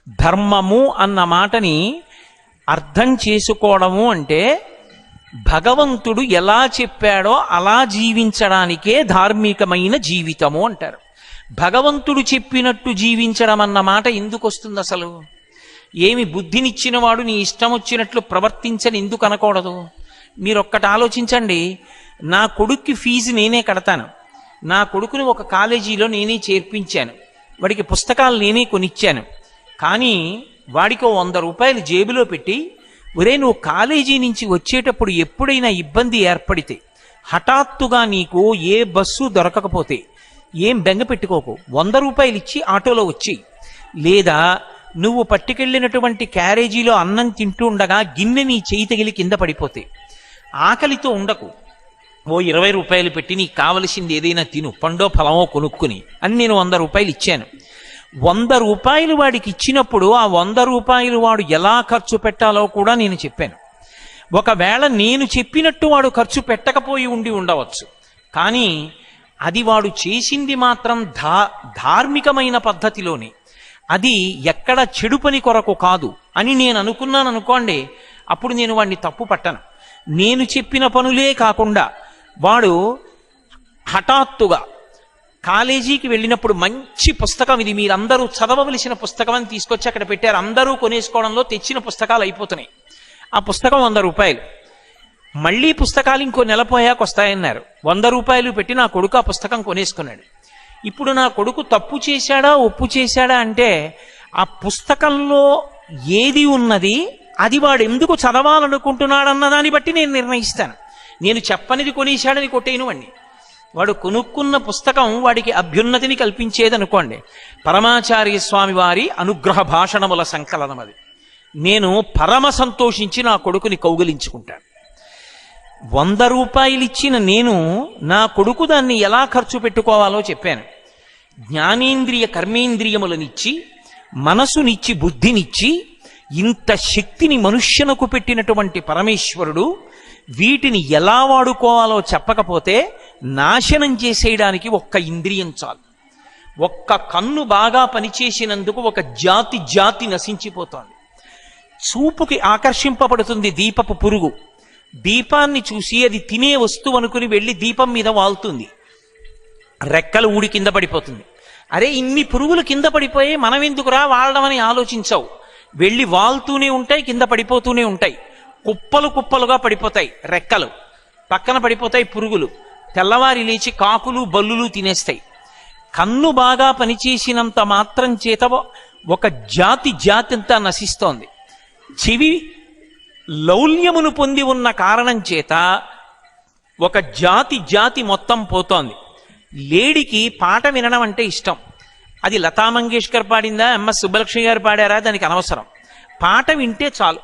ధర్మము అన్న మాటని అర్థం చేసుకోవడము అంటే భగవంతుడు ఎలా చెప్పాడో అలా జీవించడానికే ధార్మికమైన జీవితము అంటారు. భగవంతుడు చెప్పినట్టు జీవించడం అన్న మాట ఎందుకు వస్తుంది అసలు? ఏమి బుద్ధినిచ్చిన వాడు నీ ఇష్టం వచ్చినట్లు ప్రవర్తించని ఎందుకు అనకూడదు? మీరొక్కటి ఆలోచించండి. నా కొడుక్కి ఫీజు నేనే కడతాను, నా కొడుకుని ఒక కాలేజీలో నేనే చేర్పించాను, వాడికి పుస్తకాలు నేనే కొనిచ్చాను. కానీ వాడికి 100 రూపాయలు జేబులో పెట్టి, ఒరే నువ్వు కాలేజీ నుంచి వచ్చేటప్పుడు ఎప్పుడైనా ఇబ్బంది ఏర్పడితే, హఠాత్తుగా నీకు ఏ బస్సు దొరకకపోతే ఏం బెంగ పెట్టుకోకు, 100 రూపాయలు ఇచ్చి ఆటోలో వచ్చి, లేదా నువ్వు పట్టుకెళ్ళినటువంటి క్యారేజీలో అన్నం తింటూ ఉండగా గిన్నె నీ చేయి తగిలి కింద పడిపోతే ఆకలితో ఉండకు, ఓ 20 రూపాయలు పెట్టి నీకు కావలసింది ఏదైనా తిను, పండో ఫలమో కొనుక్కుని అని నేను 100 రూపాయలు ఇచ్చాను. 100 రూపాయలు వాడికి ఇచ్చినప్పుడు ఆ 100 రూపాయలు వాడు ఎలా ఖర్చు పెట్టాలో కూడా నేను చెప్పాను. ఒకవేళ నేను చెప్పినట్టు వాడు ఖర్చు పెట్టకపోయి ఉండవచ్చు, కానీ అది వాడు చేసింది మాత్రం ధార్మికమైన పద్ధతిలోనే, అది ఎక్కడ చెడు పని కొరకు కాదు అని నేను అనుకున్నాను అనుకోండి, అప్పుడు నేను వాడిని తప్పు పట్టను. నేను చెప్పిన పనులే కాకుండా వాడు హఠాత్తుగా కాలేజీకి వెళ్ళినప్పుడు మంచి పుస్తకం, ఇది మీరందరూ చదవవలసిన పుస్తకం అని తీసుకొచ్చి అక్కడ పెట్టారు, అందరూ కొనేసుకోవడంలో తెచ్చిన పుస్తకాలు అయిపోతున్నాయి. ఆ పుస్తకం 100 రూపాయలు, మళ్ళీ పుస్తకాలు ఇంకో నెల పోయాక వస్తాయన్నారు. 100 రూపాయలు పెట్టి నా కొడుకు ఆ పుస్తకం కొనేసుకున్నాడు. ఇప్పుడు నా కొడుకు తప్పు చేశాడా ఒప్పు చేశాడా అంటే ఆ పుస్తకంలో ఏది ఉన్నది అది వాడు ఎందుకు చదవాలనుకుంటున్నాడన్న దాన్ని బట్టి నేను నిర్ణయిస్తాను. నేను చెప్పనిది కొనేశాడని కొట్టేను వాడిని. వాడు కొనుక్కున్న పుస్తకం వాడికి అభ్యున్నతిని కల్పించేదనుకోండి, పరమాచార్య స్వామి వారి అనుగ్రహ భాషణముల సంకలనం అది. నేను పరమ సంతోషించి నా కొడుకుని కౌగిలించుకుంటాను. 100 రూపాయలు ఇచ్చిన నేను నా కొడుకు దాన్ని ఎలా ఖర్చు పెట్టుకోవాలో చెప్పాను. జ్ఞానేంద్రియ కర్మేంద్రియములనిచ్చి, మనసునిచ్చి, బుద్ధినిచ్చి, ఇంత శక్తిని మనుష్యునకు పెట్టినటువంటి పరమేశ్వరుడు వీటిని ఎలా వాడుకోవాలో చెప్పకపోతే నాశనం చేసేయడానికి ఒక్క ఇంద్రియం చాలు. ఒక్క కన్ను బాగా పనిచేసినందుకు ఒక జాతి నశించిపోతోంది. చూపుకి ఆకర్షింపబడుతుంది దీపపు పురుగు, దీపాన్ని చూసి అది తినే వస్తువు అనుకుని వెళ్ళి దీపం మీద వాలుతుంది, రెక్కలు ఊడి కింద పడిపోతుంది. అరే ఇన్ని పురుగులు కింద పడిపోయి మనం ఎందుకురా వాడమని ఆలోచించవు, వెళ్ళి వాలుతూనే ఉంటాయి, కింద పడిపోతూనే ఉంటాయి, కుప్పలు కుప్పలుగా పడిపోతాయి, రెక్కలు పక్కన పడిపోతాయి పురుగులు. తెల్లవారి లేచి కాకులు బల్లులు తినేస్తాయి. కన్ను బాగా పనిచేసినంత మాత్రం చేత ఒక జాతి అంతా నశిస్తోంది. చెవి లౌల్యమును పొంది ఉన్న కారణం చేత ఒక జాతి మొత్తం పోతోంది. లేడికి పాట వినడం అంటే ఇష్టం. అది లతా మంగేష్కర్ పాడిందా, ఎంఎస్ సుబ్బలక్ష్మి గారు పాడారా, దానికి అనవసరం. పాట వింటే చాలు.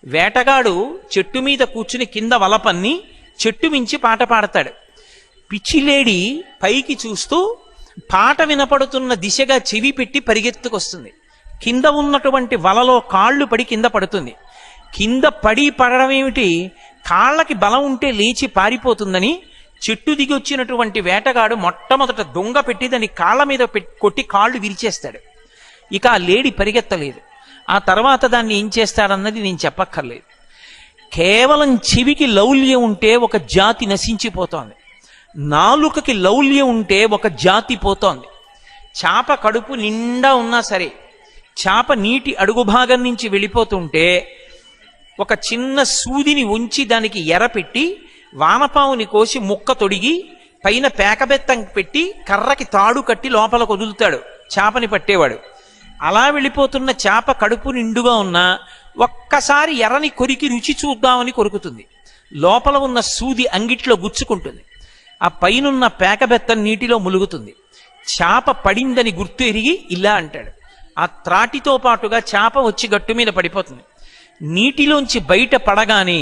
వేటగాడు చెట్టు మీద కూర్చుని కింద వలపన్ని చెట్టు మించి పాట పాడతాడు. పిచ్చిలేడి పైకి చూస్తూ పాట వినపడుతున్న దిశగా చెవి పెట్టి పరిగెత్తుకొస్తుంది. కింద ఉన్నటువంటి వలలో కాళ్ళు పడి కింద పడుతుంది. కింద పడడం ఏమిటి, కాళ్ళకి బలం ఉంటే లేచి పారిపోతుందని చెట్టు దిగి వచ్చినటువంటి వేటగాడు మొట్టమొదట దొంగ పెట్టి దాన్ని కాళ్ళ మీద కొట్టి కాళ్ళు విరిచేస్తాడు. ఇక ఆ లేడి పరిగెత్తలేదు. ఆ తర్వాత దాన్ని ఏం చేస్తాడన్నది నేను చెప్పక్కర్లేదు. కేవలం చెవికి లౌల్యం ఉంటే ఒక జాతి నశించిపోతోంది, నాలుకకి లౌల్యం ఉంటే ఒక జాతి పోతోంది. చాప కడుపు నిండా ఉన్నా సరే, చాప నీటి అడుగు భాగం నుంచి వెళ్ళిపోతుంటే ఒక చిన్న సూదిని ఉంచి దానికి ఎర పెట్టి వానపావుని కోసి ముక్క తొడిగి పైన పేకబెత్తం పెట్టి కర్రకి తాడు కట్టి లోపలకు వదులుతాడు చాపని పట్టేవాడు. అలా వెళ్ళిపోతున్న చాప కడుపు నిండుగా ఉన్నా ఒక్కసారి ఎర్రని కొరికి రుచి చూద్దామని కొరుకుతుంది. లోపల ఉన్న సూది అంగిట్లో గుచ్చుకుంటుంది. ఆ పైనున్న పేకబెత్తం నీటిలో ములుగుతుంది. చాప పడిందని గుర్తు ఎరిగి ఇలా అంటాడు. ఆ త్రాటితో పాటుగా చాప వచ్చి గట్టు మీద పడిపోతుంది. నీటిలోంచి బయట పడగానే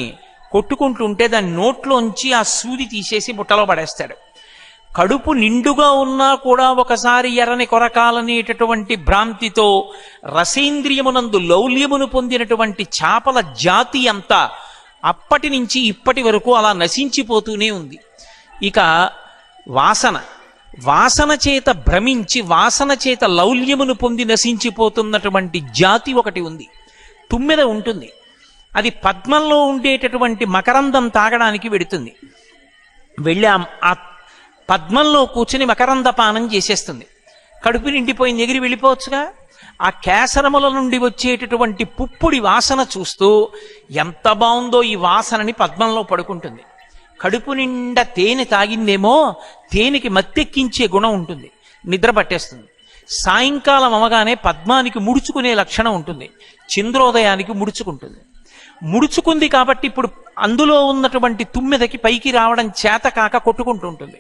కొట్టుకుంటుంటే దాని నోట్లోంచి ఆ సూది తీసేసి బుట్టలో పడేస్తాడు. కడుపు నిండుగా ఉన్నా కూడా ఒకసారి ఎర్రని కొరకాలనేటటువంటి భ్రాంతితో రసేంద్రియమునందు లౌల్యమును పొందినటువంటి చాపల జాతి అంతా అప్పటి నుంచి ఇప్పటి వరకు అలా నశించిపోతూనే ఉంది. ఇక వాసన చేత భ్రమించి వాసన చేత లౌల్యమును పొంది నశించిపోతున్నటువంటి జాతి ఒకటి ఉంది. తుమ్మెద ఉంటుంది, అది పద్మంలో ఉండేటటువంటి మకరందం తాగడానికి వెడుతుంది. వెళ్ళి ఆ పద్మంలో కూర్చుని మకరంద పానం చేసేస్తుంది. కడుపు నిండిపోయింది, ఎగిరి వెళ్ళిపోవచ్చుగా. ఆ కేసరముల నుండి వచ్చేటటువంటి పుప్పుడి వాసన చూస్తూ ఎంత బాగుందో ఈ వాసనని పద్మంలో పడుకుంటుంది. కడుపు నిండా తేనె తాగిందేమో, తేనెకి మత్తెక్కించే గుణం ఉంటుంది, నిద్ర పట్టేస్తుంది. సాయంకాలం అవగానే పద్మానికి ముడుచుకునే లక్షణం ఉంటుంది, చంద్రోదయానికి ముడుచుకుంటుంది. ముడుచుకుంది కాబట్టి ఇప్పుడు అందులో ఉన్నటువంటి తుమ్మెదకి పైకి రావడం చేత కాక కొట్టుకుంటుంటుంది.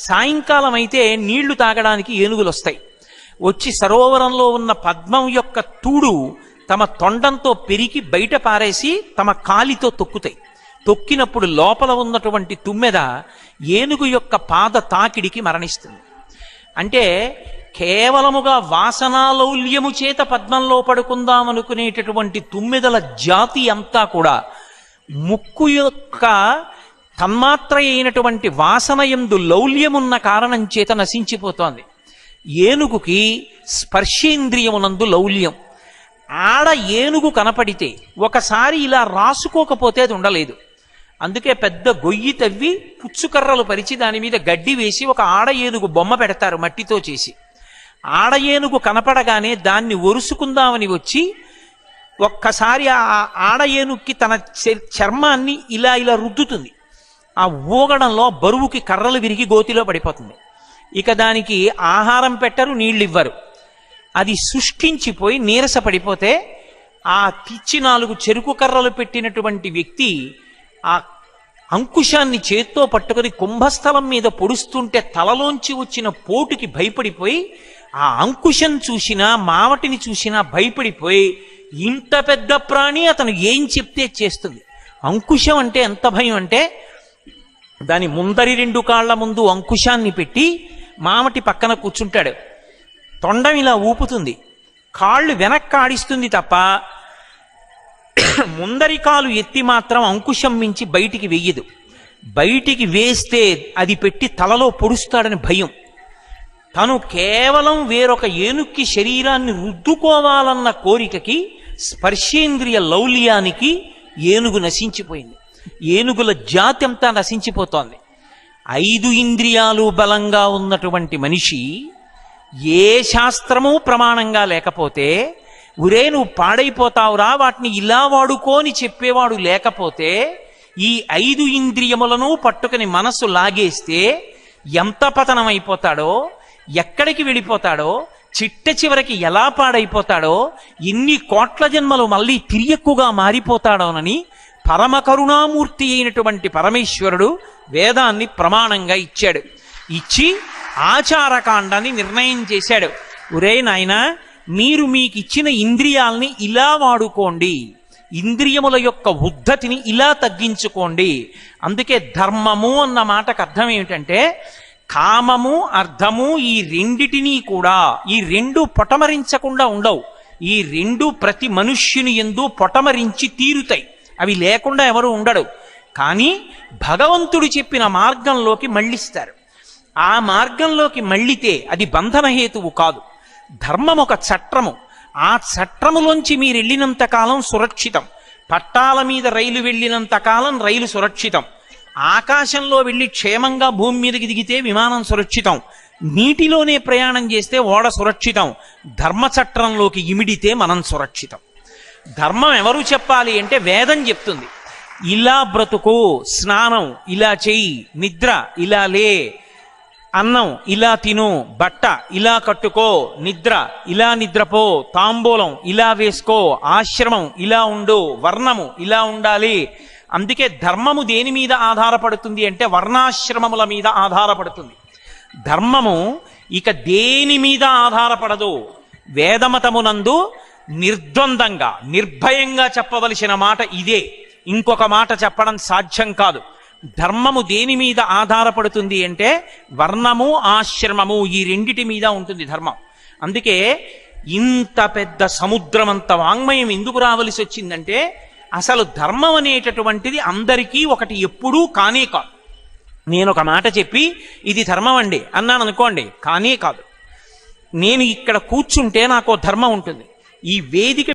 సాయంకాలం అయితే నీళ్లు తాగడానికి ఏనుగులు వస్తాయి. వచ్చి సరోవరంలో ఉన్న పద్మం యొక్క తూడు తమ తొండంతో పెరికి బయట పారేసి తమ కాలితో తొక్కుతాయి. తొక్కినప్పుడు లోపల ఉన్నటువంటి తుమ్మెద ఏనుగు యొక్క పాద తాకిడికి మరణిస్తుంది. అంటే కేవలముగా వాసనాలౌల్యము చేత పద్మంలో పడుకుందామనుకునేటటువంటి తుమ్మెదల జాతి అంతా కూడా ముక్కు యొక్క తన్మాత్ర అయినటువంటి వాసనయందు లౌల్యమున్న కారణం చేత నశించిపోతోంది. ఏనుగుకి స్పర్శేంద్రియమునందు లౌల్యం. ఆడ ఏనుగు కనపడితే ఒకసారి ఇలా రాసుకోకపోతే అది ఉండలేదు. అందుకే పెద్ద గొయ్యి తవ్వి పుచ్చుకర్రలు పరిచి దాని మీద గడ్డి వేసి ఒక ఆడ ఏనుగు బొమ్మ పెడతారు మట్టితో చేసి. ఆడ ఏనుగు కనపడగానే దాన్ని ఒరుసుకుందామని వచ్చి ఒక్కసారి ఆ ఆడ ఏనుగుకి తన చర్మాన్ని ఇలా ఇలా రుద్దుతుంది. ఆ ఊగడంలో బరువుకి కర్రలు విరిగి గోతిలో పడిపోతుంది. ఇక దానికి ఆహారం పెట్టరు, నీళ్ళు ఇవ్వరు. అది శుష్కించిపోయి నీరస పడిపోతే ఆ పిచ్చి 4 చెరుకు కర్రలు పెట్టినటువంటి వ్యక్తి ఆ అంకుశాన్ని చేత్తో పట్టుకుని కుంభస్థలం మీద పొడుస్తుంటే తలలోంచి వచ్చిన పోటుకి భయపడిపోయి ఆ అంకుశం చూసినా మావటిని చూసినా భయపడిపోయి ఇంత పెద్ద ప్రాణి అతను ఏం చెప్తే చేస్తుంది. అంకుశం అంటే ఎంత భయం అంటే దాని ముందరి 2 కాళ్ల ముందు అంకుశాన్ని పెట్టి మామటి పక్కన కూర్చుంటాడు. తొండం ఇలా ఊపుతుంది, కాళ్ళు వెనక్కి ఆడిస్తుంది తప్ప ముందరి కాలు ఎత్తి మాత్రం అంకుశం మించి బయటికి వెయ్యదు. బయటికి వేస్తే అది పెట్టి తలలో పొడుస్తాడని భయం. తను కేవలం వేరొక ఏనుక్కి శరీరాన్ని రుద్దుకోవాలన్న కోరికకి స్పర్శేంద్రియ లౌల్యానికి ఏనుగు నశించిపోయింది. ఏనుగుల జాతి అంతా నశించిపోతోంది. 5 ఇంద్రియాలు బలంగా ఉన్నటువంటి మనిషి ఏ శాస్త్రము ప్రమాణంగా లేకపోతే ఉరే నువ్వు పాడైపోతావురా వాటిని ఇలా వాడుకోని చెప్పేవాడు లేకపోతే ఈ 5 ఇంద్రియములను పట్టుకుని మనస్సు లాగేస్తే ఎంత పతనమైపోతాడో, ఎక్కడికి వెళ్ళిపోతాడో, చిట్ట చివరికి ఎలా పాడైపోతాడో, ఎన్ని కోట్ల జన్మలు మళ్ళీ తిరియక్కుగా మారిపోతాడోనని పరమ కరుణామూర్తి అయినటువంటి పరమేశ్వరుడు వేదాన్ని ప్రమాణంగా ఇచ్చాడు. ఇచ్చి ఆచారకాండాన్ని నిర్ణయం చేశాడు. ఒరే నాయనా, మీరు మీకు ఇచ్చిన ఇంద్రియాల్ని ఇలా వాడుకోండి, ఇంద్రియముల యొక్క ఉద్ధతిని ఇలా తగ్గించుకోండి. అందుకే ధర్మము అన్న మాటకు అర్థం ఏమిటంటే కామము అర్థము ఈ రెండిటినీ కూడా, ఈ 2 పొటమరించకుండా ఉండవు. ఈ 2 ప్రతి మనుష్యుని యందు పొటమరించి తీరుతాయి. అవి లేకుండా ఎవరు ఉండడు. కానీ భగవంతుడు చెప్పిన మార్గంలోకి మళ్ళిస్తారు. ఆ మార్గంలోకి మళ్ళితే అది బంధనహేతువు కాదు. ధర్మం ఒక చట్రము. ఆ చట్రములోంచి మీరు వెళ్ళినంత కాలం సురక్షితం. పట్టాల మీద రైలు వెళ్ళినంత కాలం రైలు సురక్షితం. ఆకాశంలో వెళ్ళి క్షేమంగా భూమి మీదకి దిగితే విమానం సురక్షితం. నీటిలోనే ప్రయాణం చేస్తే ఓడ సురక్షితం. ధర్మచట్రంలోకి ఇమిడితే మనం సురక్షితం. ధర్మం ఎవరు చెప్పాలి అంటే వేదం చెప్తుంది. ఇలా బ్రతుకు, స్నానం ఇలా చెయ్యి, నిద్ర ఇలా లే, అన్నం ఇలా తిను, బట్ట ఇలా కట్టుకో, నిద్ర ఇలా నిద్రపో, తాంబూలం ఇలా వేసుకో, ఆశ్రమం ఇలా ఉండు, వర్ణము ఇలా ఉండాలి. అందుకే ధర్మము దేని మీద ఆధారపడుతుంది అంటే వర్ణాశ్రమముల మీద ఆధారపడుతుంది. ధర్మము ఇక దేని మీద ఆధారపడదు. వేదమతమునందు నిర్ద్వందంగా నిర్భయంగా చెప్పవలసిన మాట ఇదే. ఇంకొక మాట చెప్పడం సాధ్యం కాదు. ధర్మము దేని మీద ఆధారపడుతుంది అంటే వర్ణము ఆశ్రమము ఈ 2 మీద ఉంటుంది ధర్మం. అందుకే ఇంత పెద్ద సముద్రమంత వాంగ్మయం ఎందుకు రావలసి వచ్చిందంటే అసలు ధర్మం అనేటటువంటిది అందరికీ ఒకటి ఎప్పుడూ కానే కాదు. నేను ఒక మాట చెప్పి ఇది ధర్మం అండి అన్నాను అనుకోండి, కానీ కాదు. నేను ఇక్కడ కూర్చుంటే నాకు ధర్మం ఉంటుంది. ఈ వేదిక